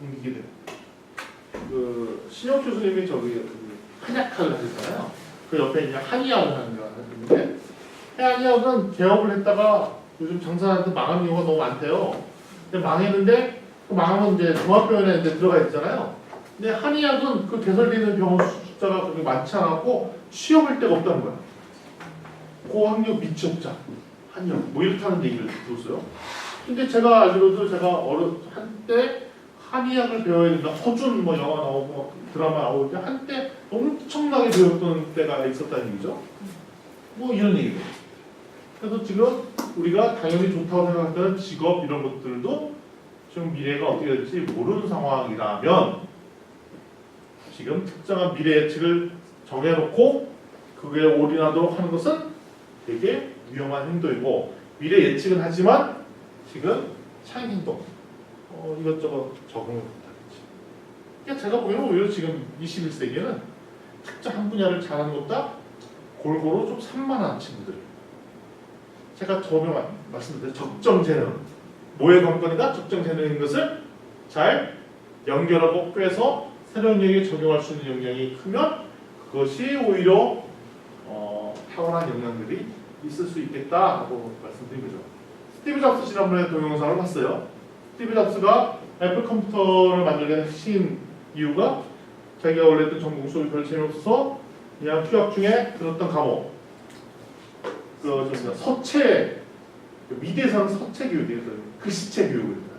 옮기게 돼요. 그 신혁 교수님이 저기 한약학을 하셨잖아요. 그 옆에 이제 한의학을 하는 데가 있는데 한의학은 개업을 했다가 요즘 장사하는데 망하는 경우가 너무 많대요. 근데 망했는데 그 망하면 이제 종합병원에 이제 들어가 있잖아요. 근데 한의학은 그 개설되는 병원 숫자가 그렇게 많지 않았고 취업할 데가 없다는 거야. 고학력 미취업자, 한의학 뭐 이렇게 하는 얘기를 들었어요. 근데 제가 알기로도 제가 한때 한의학을 배워야 된다. 허준 뭐 영화 나오고 드라마 나올 때 한때 엄청나게 배웠던 때가 있었다는 얘기죠. 뭐 이런 얘기예요. 그래서 지금 우리가 당연히 좋다고 생각하는 직업 이런 것들도 지금 미래가 어떻게 될지 모르는 상황이라면 지금 특정한 미래 예측을 정해놓고 그게 올인하도록 하는 것은 되게 위험한 행동이고 미래 예측은 하지만 지금 차이 행동 이것저것 적응을 못하겠지. 그러니까 제가 보기에는 오히려 지금 21세기에는 특정 한 분야를 잘하는 것보다 골고루 좀 산만한 친구들. 제가 처음에 말씀드린 적정 재능. 뭐의 관건이다? 적정 재능인 것을 잘 연결하고 꿰서 새로운 영역에 적용할 수 있는 역량이 크면 그것이 오히려 탁월한 역량들이 있을 수 있겠다라고 말씀드린 거죠. 스티브 잡스 지난번에 동영상을 봤어요. 스티브 잡스가 애플 컴퓨터를 만들게 핵심 이유가 자기가 원래 했던 전공 수업이 별 재미없어서 그냥 휴학 중에 들었던 과목 서체 미대에서는 서체 교육이에요. 글씨체 교육입니다.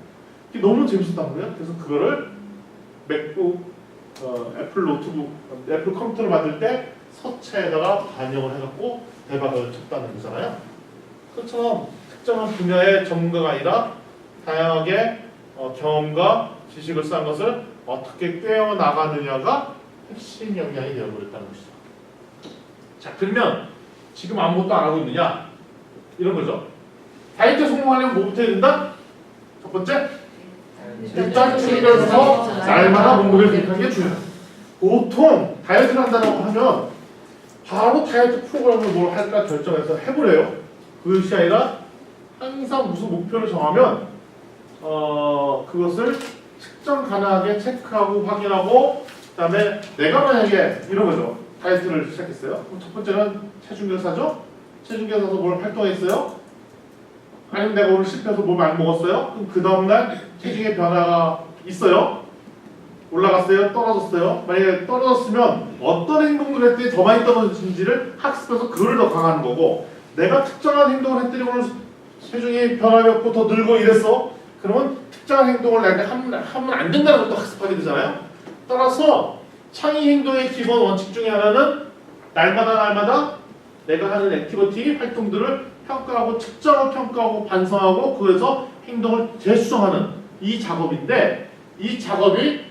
이게 너무 재밌었단 거예요. 그래서 그거를 맥북 애플 노트북 애플 컴퓨터를 만들 때 서체에다가 반영을 해갖고 대박을 쳤다는 거잖아요. 그것처럼 특정한 분야의 전문가가 아니라 다양하게 경험과 지식을 쌓은 것을 어떻게 꿰어 나가느냐가 핵심 역량이 되어버렸다는 것이죠. 자, 그러면 지금 아무것도 안 하고 있느냐? 이런 거죠. 다이어트에 성공하려면 뭐부터 해야 된다? 첫 번째, 일단 챙겨서 날마다 몸무게를 기록하는 게 중요해요. 보통 다이어트를 한다고 하면 바로 다이어트 프로그램을 뭘 할까 결정해서 해보래요. 그것이 아니라 항상 무슨 목표를 정하면 그것을 측정 가능하게 체크하고 확인하고 그다음에 내가 만약에 이런 거죠. 다이어트를 시작했어요. 그럼 첫 번째는 체중계사죠. 체중계사서 뭘 활동했어요? 아니면 내가 오늘 실패해서 뭘 많이 먹었어요? 그럼 그 다음날 체중의 변화가 있어요? 올라갔어요? 떨어졌어요? 만약에 떨어졌으면 어떤 행동을 했더니 더 많이 떨어진지를 학습해서 그걸 더 강화하는 거고 내가 특정한 행동을 했더니 오늘 체중이 변화했고 더 늘고 이랬어? 그러면 특정한 행동을 내가 하면 안 된다는 것도 학습하게 되잖아요? 따라서 창의 행동의 기본 원칙 중에 하나는 날마다 내가 하는 액티비티 활동들을 평가하고 측정하고 평가하고 반성하고 그래서 행동을 재수정하는 이 작업인데 이 작업이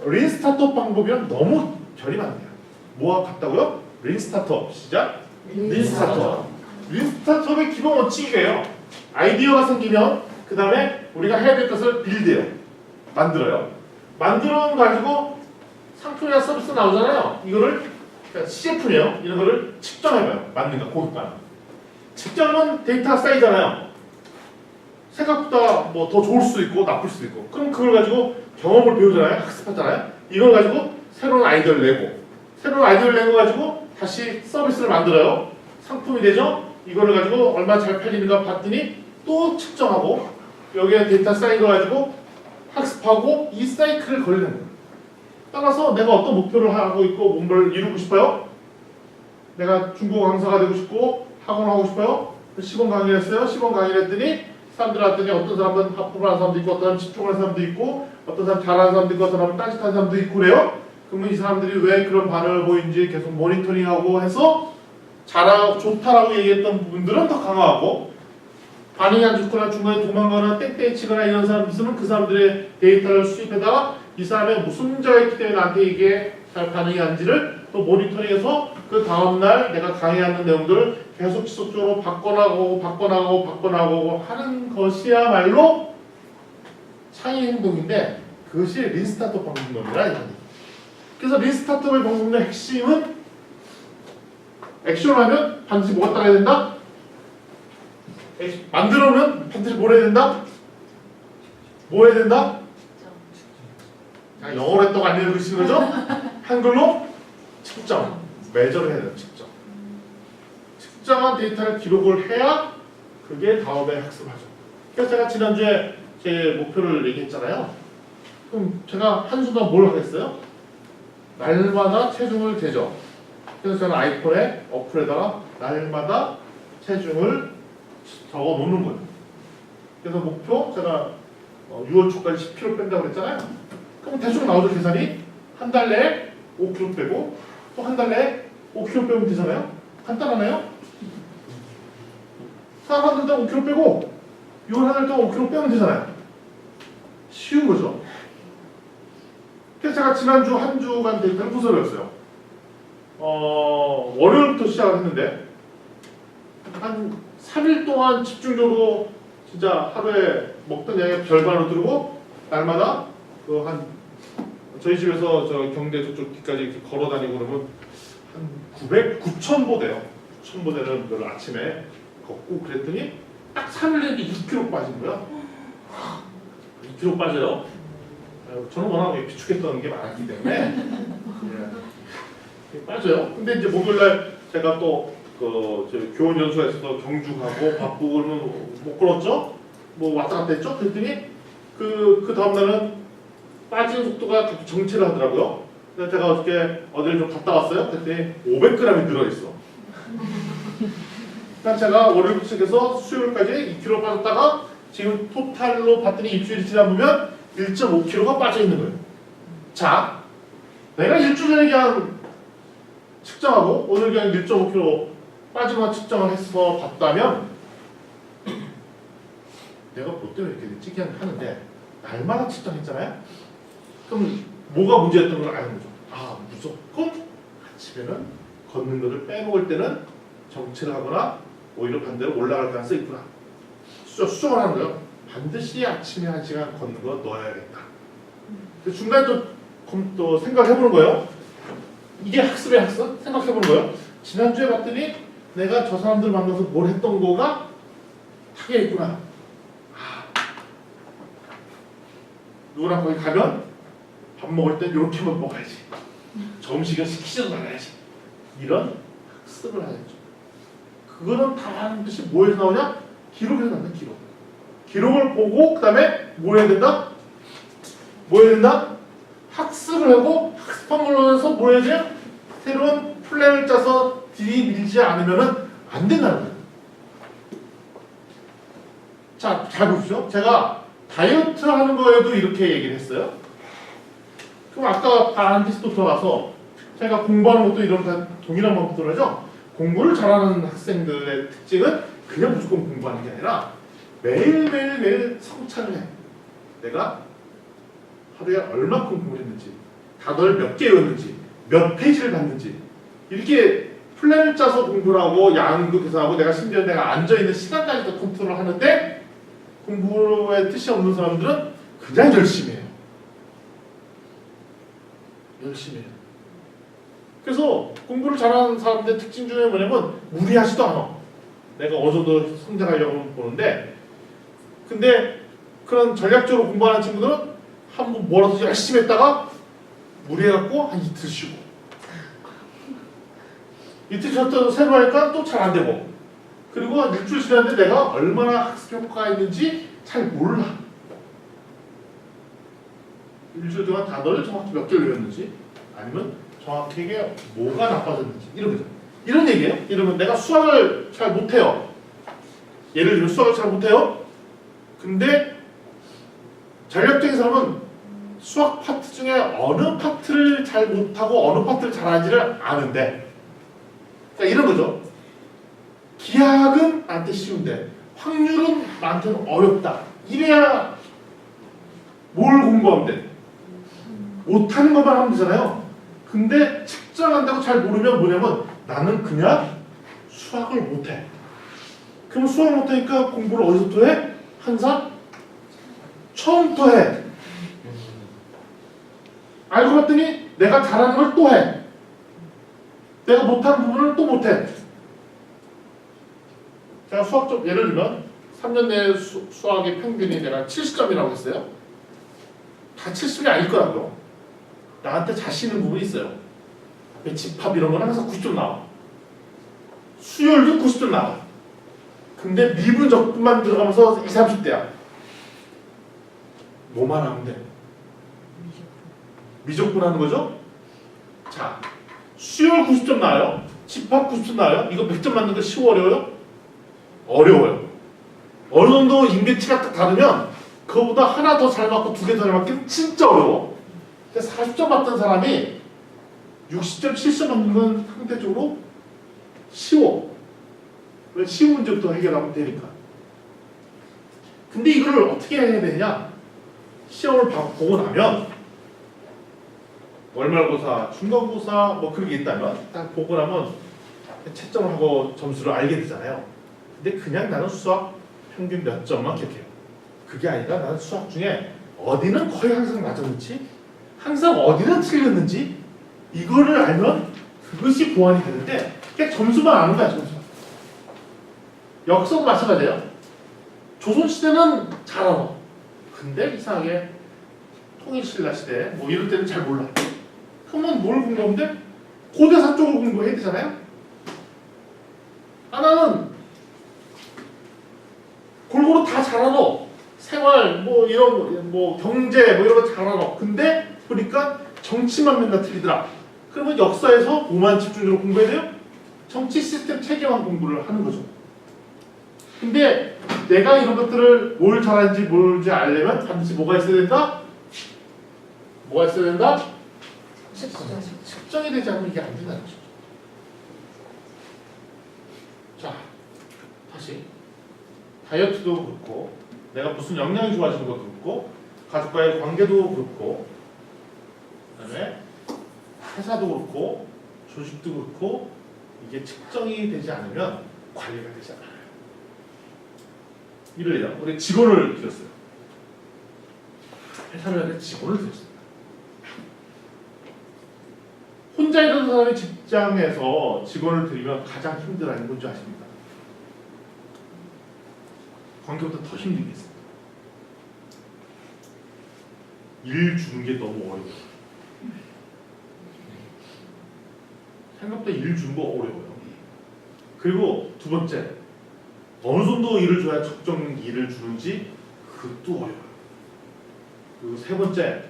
린스타트업 방법이랑 너무 결이 많네요. 뭐와 같다고요? 린스타트업 시작. 린스타트업. 린스타트업의 기본 원칙이에요. 아이디어가 생기면 그 다음에 우리가 해야 될 것을 빌드해요. 만들어요. 만들어 가지고 상품이나 서비스 나오잖아요. 이거를 CF네요. 이런 거를 측정해봐요. 맞는가 고객과. 측정은 데이터가 쌓이잖아요. 생각보다 뭐 더 좋을 수도 있고 나쁠 수도 있고. 그럼 그걸 가지고 경험을 배우잖아요. 학습하잖아요. 이걸 가지고 새로운 아이디어를 내고 새로운 아이디어를 내고 가지고 다시 서비스를 만들어요. 상품이 되죠. 이거를 가지고 얼마나 잘 팔리는가 봤더니 또 측정하고 여기에 데이터 쌓인 거 가지고 학습하고 이 사이클을 걸리는 거예요. 따라서 내가 어떤 목표를 하고 있고 뭔가를 이루고 싶어요? 내가 중국어 강사가 되고 싶고 학원 하고 싶어요? 시범 강의를 했어요. 시범 강의를 했더니 사람들 왔더니 어떤 사람은 합법을 하는 사람도 있고 어떤 사람은 집중하는 사람도 있고 어떤 사람은 잘하는 사람도 있고 어떤 사람은 딴짓하는 사람도 있고 그래요. 그러면 이 사람들이 왜 그런 반응을 보이는지 계속 모니터링하고 해서 잘하고 좋다라고 얘기했던 부분들은 더 강화하고 반응이 안 좋거나 중간에 도망가거나 땡땡이 치거나 이런 사람 있으면 그 사람들의 데이터를 수집해다가 이 사람의 무슨 문제가 있기 때문에 나한테 이게 잘 반응이 안지를 또 모니터링해서 그 다음날 내가 강의하는 내용들을 계속 지속적으로 바꿔나가고 하는 것이야말로 창의 행동인데 그것이 린스타트업 방법론이라 이거예요. 그래서 린스타트업의 방법론의 핵심은 액션을 하면 반드시 뭐가 따라야 된다? 만들어오면 반드시 뭘 해야 된다? 뭐 해야 된다? 영어로 했다고 안 읽으시는 거죠? 한글로 측정, 매저를 해야 돼요. 측정. 측정한 데이터를 기록을 해야 그게 다음에 학습하죠. 그래서 제가 지난주에 제 목표를 얘기했잖아요. 그럼 제가 한순간 뭘 하겠어요? 날마다 체중을 재죠. 그래서 저는 아이폰에 어플에다가 날마다 체중을 적어 놓는 거예요. 그래서 목표 제가 6월 초까지 10kg 뺀다고 그랬잖아요. 그럼 대충 나오죠 계산이. 한 달 내에 5kg 빼고 또 한 달 내에 5kg 빼면 되잖아요. 간단하네요. 사람들도 5kg 빼고 6월 한 달 동안 5kg 빼면 되잖아요. 쉬운 거죠. 그래서 제가 지난주 한 주간 데이터를 분석을 했어요. 월요일부터 시작을 했는데 한 3일 동안 집중적으로 진짜 하루에 먹던 양의 별반으로 들고 날마다 저희 집에서 저 경대 저쪽 뒤까지 이렇게 걸어 다니고 그러면 한 9,000보대요. 9,000보대는 늘 아침에 걷고 그랬더니 딱 3일 내에 2kg 빠진 거야. 2kg 빠져요. 저는 워낙 비축했던 게 많았기 때문에 빠져요. 근데 이제 목요일날 제가 또 교원 연수에서 경주 가고 바쁘고 그러면 못 걸었죠? 뭐 왔다 갔다 했죠? 그랬더니 그 다음날은 빠지는 속도가 자꾸 정체를 하더라고요. 그래서 제가 어저께 어디를 좀 갔다 왔어요. 그랬더니 500g이 늘어있어. 그러니까 제가 월요일부터 시작해서 수요일까지 2kg 빠졌다가 지금 토탈로 봤더니 일주일이 지나보면 1.5kg가 빠져 있는 거예요. 자, 내가 일주일 전에 그냥 측정하고 오늘 그냥 1.5kg 빠지만 측정을 해서 봤다면 내가 뭐 때문에 이렇게 됐지? 그냥 하는데 날마다 측정했잖아요? 그럼 뭐가 문제였던 걸 아는 거죠. 아, 무조건 아침에는 걷는 것을 빼먹을 때는 정체를 하거나 오히려 반대로 올라갈 가능성이 있구나. 수정을 하는 거예요. 반드시 아침에 1시간 걷는 거 넣어야겠다. 중간에 또 생각해보는 거예요. 이게 학습의 학습? 생각해보는 거예요. 지난주에 봤더니 내가 저 사람들 만나서 뭘 했던 거가 하겠구나. 누구랑 거기 가면 밥 먹을 땐 이렇게만 먹어야지. 점심은 시키지도 말아야지. 이런 학습을 하겠죠. 그거는 반드시 뭐에서 나오냐? 기록에서 나온다. 기록을 보고 그 다음에 뭐 해야 된다? 뭐 해야 된다? 학습을 하고 학습한 걸로 해서 뭐 해야 돼요? 새로운 플랜을 짜서 들이밀지 않으면 안 된다는 거예요. 자, 잘 보십시오. 제가 다이어트 하는 거에도 이렇게 얘기를 했어요. 그럼 아까 반드시 또 들어가서 제가 공부하는 것도 이런 다 동일한 방법으로 하죠. 공부를 잘하는 학생들의 특징은 그냥 무조건 공부하는 게 아니라 매일 성찰을 해. 내가 하루에 얼마큼 공부를 했는지, 단어를 몇 개 외웠는지, 몇 페이지를 봤는지 이렇게 플랜을 짜서 공부를 하고 양도 계산하고 내가 심지어 내가 앉아있는 시간까지도 컨트롤을 하는데 공부에 뜻이 없는 사람들은 그냥 열심히 해요. 열심히 해요. 그래서 공부를 잘하는 사람들의 특징 중에 뭐냐면 무리하지도 않아. 내가 어느 정도 성장하려고 보는데 근데 그런 전략적으로 공부하는 친구들은 한번 몰아서 열심히 했다가 무리해갖고 한 이틀 쉬고 이틀 쉬었다가 새로 하니까 또 잘 안 되고 그리고 일주일 지났는데 내가 얼마나 학습 효과가 있는지 잘 몰라. 일주일 동안 단어를 정확히 몇 개를 외웠는지 아니면 정확히 이게 뭐가 나빠졌는지 이런 거죠. 이런 얘기예요. 이러면 내가 수학을 잘 못해요. 예를 들면 수학을 잘 못해요. 근데 전략적인 사람은 수학 파트 중에 어느 파트를 잘 못하고 어느 파트를 잘하는지를 아는데 그러니까 이런 거죠. 기하학은 나한테 쉬운데 확률은 나한테는 어렵다. 이래야 뭘 공부하면 돼? 못하는 것만 하면 되잖아요. 근데 측정한다고 잘 모르면 뭐냐면 나는 그냥 수학을 못해. 그럼 수학을 못하니까 공부를 어디서부터 해? 항상 처음부터 해. 알고 봤더니 내가 잘하는 걸 또 해. 내가 못하는 부분을 또 못해. 제가 수학적 예를 들면 3년 내 수학의 평균이 내가 70점이라고 했어요. 다 70이 아닐 거라고요. 나한테 자신 있는 부분이 있어요. 앞에 집합 이런 거는 항상 90점 나와. 수열도 90점 나와. 근데 미분 적분만 들어가면서 20, 30대야. 뭐만 하면 돼? 미적분 하는 거죠? 자, 수열 90점 나와요. 집합 90점 나와요. 이거 100점 맞는 거 쉬워 어려워요? 어려워요. 어느 정도 임계치가 딱 다르면 그거보다 하나 더 잘 맞고 두 개 더 잘 맞기는 진짜 어려워. 근데 40점 맞던 사람이 60점, 70점 맞는 건 상대적으로 쉬워. 왜? 쉬운 문제부터 해결하면 되니까. 근데 이거를 어떻게 해야 되냐? 시험을 보고 나면 월말고사, 중간고사 뭐 그런 게 있다면 딱 보고 나면 채점을 하고 점수를 알게 되잖아요. 근데 그냥 나는 수학 평균 몇 점만 기억해요. 그게 아니라 나는 수학 중에 어디는 거의 항상 맞았는지 항상 어디는 틀렸는지 이거를 알면 그것이 보완이 되는데 그냥 점수만 아는 거야. 점수만. 역사도 마찬가지예요. 조선시대는 잘 알아. 근데 이상하게 통일신라 시대 뭐 이럴 때는 잘 몰라. 그러면 뭘 공부하면 돼? 고대사 쪽을 공부해야 되잖아요. 하나는 골고루 다 잘 알아. 생활 뭐 이런 뭐 경제 뭐 이런 거 잘 알아. 근데 보니까 정치만 맨날 틀리더라. 그러면 역사에서 뭐만 집중적으로 공부해야 돼요? 정치 시스템 체계만 공부를 하는 거죠. 근데 내가 이런 것들을 뭘 잘하는지 모르는지 알려면 반드시 뭐가 있어야 된다? 뭐가 있어야 된다? 측정이 되지 않으면 이게 안 된다는 거죠. 자, 다시 다이어트도 그렇고 내가 무슨 영양이 좋아지는 것도 그렇고 가족과의 관계도 그렇고 그다음에 회사도 그렇고 조직도 그렇고 이게 측정이 되지 않으면 관리가 되지 않아요. 예를 들어 우리 직원을 들였어요. 회사를 하는데 직원을 들였습니다. 혼자 일하는 사람이 직장에서 직원을 들이면 가장 힘들어하는 건지 아십니까? 관계보다 더 힘든 게 있습니다. 일 주는 게 너무 어려워요. 생각보다 일 주는 거 어려워요. 그리고 두 번째, 어느 정도 일을 줘야 적정 일을 주는지 그것도 어려워요. 그리고 세 번째,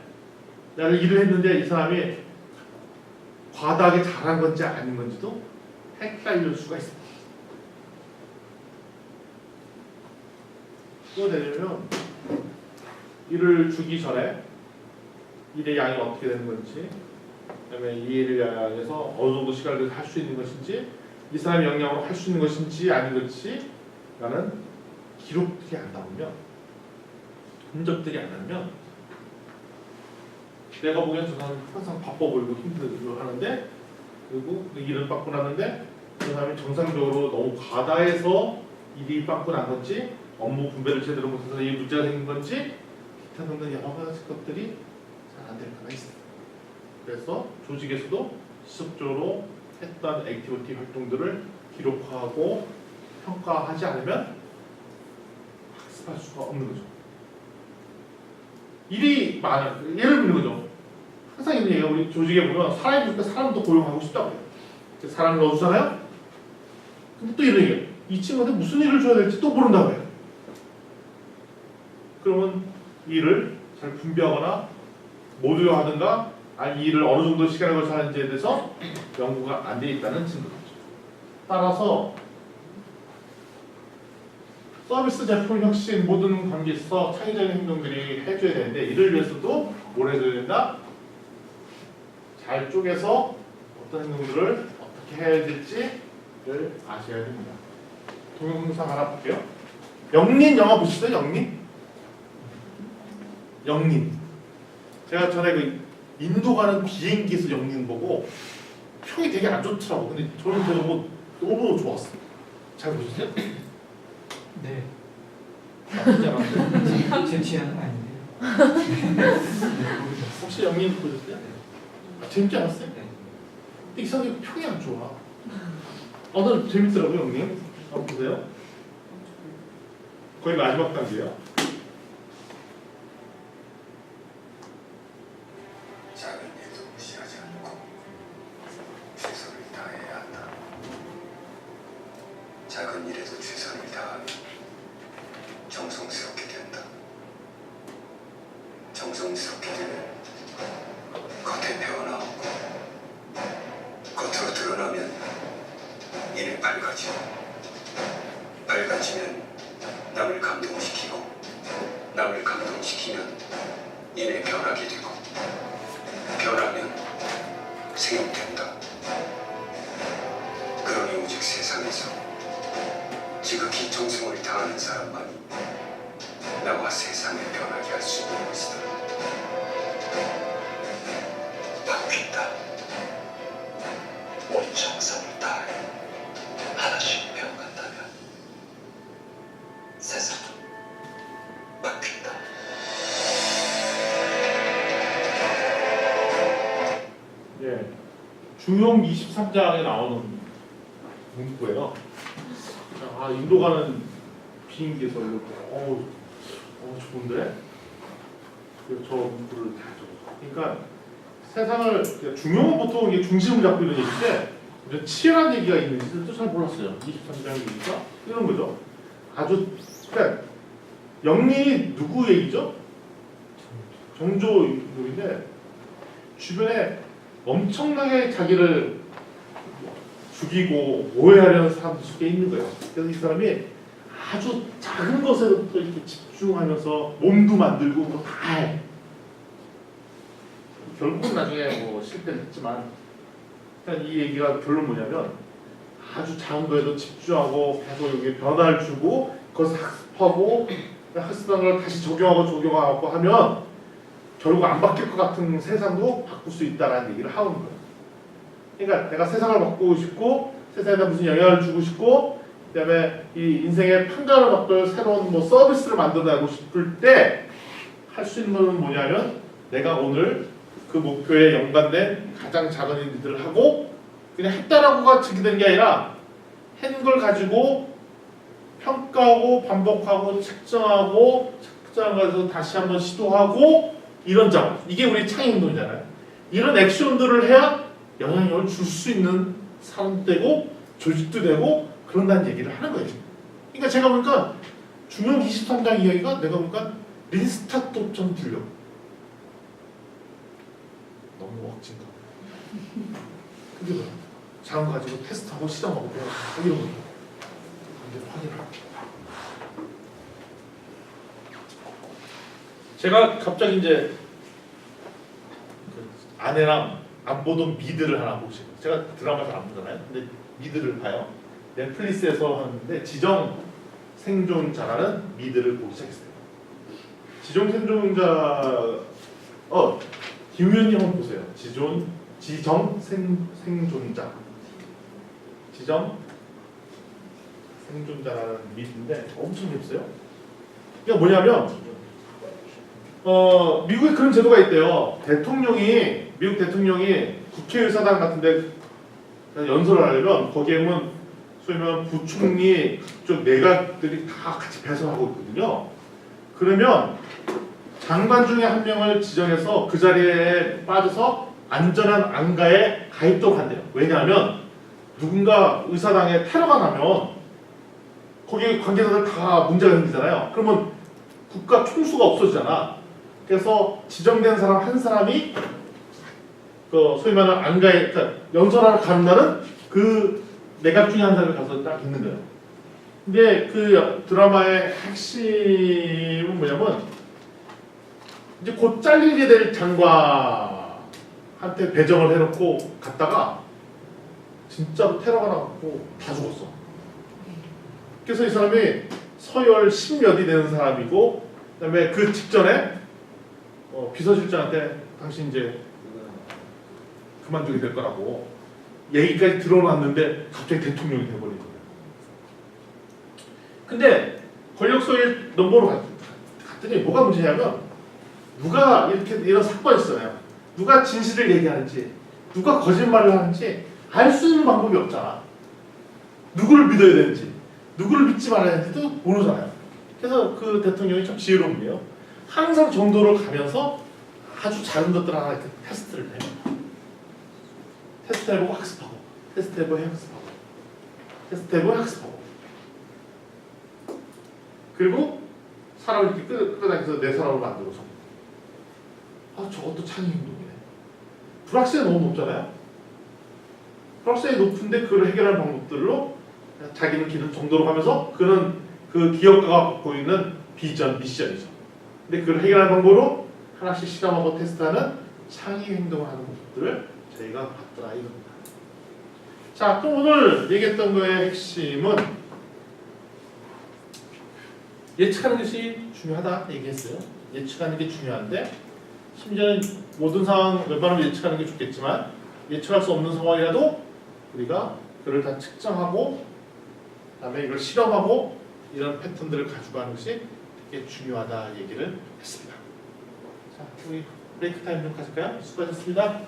내가 일을 했는데 이 사람이 과다하게 잘한 건지 아닌 건지도 헷갈릴 수가 있습니다. 또 내려면 일을 주기 전에 일의 양이 어떻게 되는 건지, 그다음에 이 일을 향해서 어느 정도 시간을 할 수 있는 것인지, 이 사람의 역량으로 할 수 있는 것인지 아닌 것인지 라는 기록들이 안 나오면, 흔적들이 안 나오면 내가 보기엔 저 사람이 항상 바빠 보이고 힘들고 하는데, 그리고 그 일을 받고 났는데 그 사람이 정상적으로 너무 과다해서 일이 받고 난 건지, 업무 분배를 제대로 못해서 이 문제가 생긴 건지, 기타 등등 여러 가지 것들이 잘 안 될 때가 있습니다. 그래서 조직에서도 지속적으로 했던 액티비티 활동들을 기록하고 평가하지 않으면 학습할 수가 없는 거죠. 일이 많아요. 예를 들는 거죠. 항상 있는 얘기가 우리 조직에 보면 사람이 있으니까 사람도 고용하고 싶다고 해요. 사람을 넣어주잖아요. 근데 또 이런 얘기예요. 이 친구한테 무슨 일을 줘야 될지 또 모른다고 해요. 그러면 일을 잘 분배하거나 모두가 하든가 아니 이 일을 어느 정도 시간을 걸쳐 하는지에 대해서 연구가 안 돼 있다는 증거죠. 따라서 서비스 제품 혁신 모든 관계에 있어 창의적인 행동들이 해줘야 되는데 이를 위해서도 뭘 해줘야 된다? 잘 쪼개서 어떤 행동들을 어떻게 해야 될지를 아셔야 됩니다. 동영상 하나 볼게요. 영린 영화 보셨어요? 영린. 제가 전에 그 인도 가는 비행기에서 영린 보고 평이 되게 안 좋더라고. 근데 저는 그거 너무 좋았어요. 잘 보셨어요? 네. 나쁘지 않았어요? 제 취향은 아닌데요. 혹시 영린 보셨어요? 아, 재밌지 않았어요? 네. 근데 이상하게 평이 안 좋아. 난 재밌더라고요, 영린. 한번 보세요. 거의 마지막 단계예요. 작은 일도 다해야 한다. 작은 일에도 최선을 다하면 정성스럽게 된다. 정성스럽게 되면 겉에 배어나오고 겉으로 드러나면 이내 밝아지고 밝아지면 남을 감동시키고 남을 감동시키면 이내 변하게 되고 변하면 생육된다. 그러니 오직 세상에서 지극히 정성을 다하는 사람만이 나와 세상을 변하게 할 수 있는 것이다. 바뀐다. 온 정성을 다해 하나씩 배워간다면 세상은 바뀐다. 예, 중용 23장에 나오는 문구예요. 아, 인도 가는 비행기에서 이거 좋은데? 그래서 저 문구를 그러니까 세상을 중용은 보통 이게 중심을 잡고 있는 얘기인데 이제 치열한 얘기가 있는지도 잘 몰랐어요. 23장 얘기가 이런 거죠. 아주 그러니까 영리 누구 얘기죠? 정조인데 주변에 엄청나게 자기를 죽이고 오해하려는 사람들 속에 있는 거예요. 그래서 이 사람이 아주 작은 것에부터 이렇게 집중하면서 몸도 만들고 뭐 다 해. 결국은 나중에 뭐 실패를 했지만 일단 이 얘기가 결론 뭐냐면 아주 작은 거에도 집중하고 계속 여기 변화를 주고 그것을 학습하고 학습한 걸 다시 적용하고 하면 결국 안 바뀔 것 같은 세상도 바꿀 수 있다라는 얘기를 하는 거예요. 그러니까 내가 세상을 바꾸고 싶고 세상에 무슨 영향을 주고 싶고 그다음에 이 인생의 판가를 바꿀 새로운 뭐 서비스를 만들어내고 싶을 때 할 수 있는 건 뭐냐면 내가 오늘 그 목표에 연관된 가장 작은 일들을 하고 그냥 했다라고가 증기되는 게 아니라 한 걸 가지고 평가하고 반복하고 측정하고 측정해서 다시 한번 시도하고 이런 작업 이게 우리 창의운동이잖아요. 이런 액션들을 해야 영향력을 줄 수 있는 사람도 되고 조직도 되고 그런다는 얘기를 하는 거예요. 그러니까 제가 보니까 중용 23장 이야기가 내가 보니까 리스타트처럼 들려. 너무 억진가. 근데 뭐 자원 가지고 테스트하고 시험하고 이런 거. 근데 확인을 할게. 제가 갑자기 이제 그 아내랑 안 보던 미드를 하나 보고 싶어요. 제가 드라마 잘 안 보잖아요. 근데 미드를 봐요. 넷플릭스에서 하는데 지정 생존자라는 미드를 보기 시작했어요. 지정 생존자 김우현님 한번 보세요. 지정 생존자. 지정 생존자라는 미드인데 엄청 재밌어요. 이게 뭐냐면 미국에 그런 제도가 있대요. 미국 대통령이 국회의사당 같은데 연설을 하려면 거기에 보면 소위 말하면 부총리 그쪽 내각들이 다 같이 배설하고 있거든요. 그러면 장관 중에 한 명을 지정해서 그 자리에 빠져서 안전한 안가에 가입도 한대요. 왜냐하면 누군가 의사당에 테러가 나면 거기 관계자들 다 문제가 생기잖아요. 그러면 국가 총수가 없어지잖아. 그래서 지정된 사람 한 사람이 그 소위 말하는 안가에 그러니까 연설하러 가는 날은 그 내각 중에 한 사람이 가서 딱 있는 거예요. 근데 그 드라마의 핵심은 뭐냐면 이제 곧 잘리게 될 장관한테 배정을 해놓고 갔다가 진짜로 테러가 나고 다 죽었어. 그래서 이 사람이 서열 10몇이 되는 사람이고 그다음에 그 직전에 비서실장한테 당신 이제 그만두게 될 거라고 얘기까지 들어놨는데 갑자기 대통령이 돼버린 거예요. 근데 권력서열 넘버로 갔더니 뭐가 문제냐면 누가 이런 사건이 있잖아요. 누가 진실을 얘기하는지 누가 거짓말을 하는지 알 수 있는 방법이 없잖아. 누구를 믿어야 되는지 누구를 믿지 말아야 되는지도 모르잖아요. 그래서 그 대통령이 참 지혜로운 게요. 항상 정도를 가면서 아주 작은 것들 하나 이렇게 테스트를 해요. 테스트해보고 학습하고 테스트 해보고 학습하고 테스트 해보고 학습하고 그리고 사람을 이렇게 끌어다니면서 내 사람을 만들어서 저것도 창의 행동이네. 불확실성이 너무 높잖아요. 불확실성이 높은데 그걸 해결할 방법들로 자기는 기는 정도로 가면서 그는 그 기업가가 갖고 있는 비전, 미션이죠. 근데 그걸 해결할 방법으로 하나씩 실험하고 테스트하는 창의 행동을 하는 모습들을 저희가 봤더라 이겁니다. 자, 또 오늘 얘기했던 거의 핵심은 예측하는 것이 중요하다 얘기했어요. 예측하는 게 중요한데 심지어는 모든 상황 웬만하면 예측하는 게 좋겠지만 예측할 수 없는 상황이라도 우리가 그를 다 측정하고 그다음에 이걸 실험하고 이런 패턴들을 가지고 가는 것이 되게 중요하다 얘기를 했습니다. 자, 우리 브레이크 타임 좀 가질까요? 수고하셨습니다.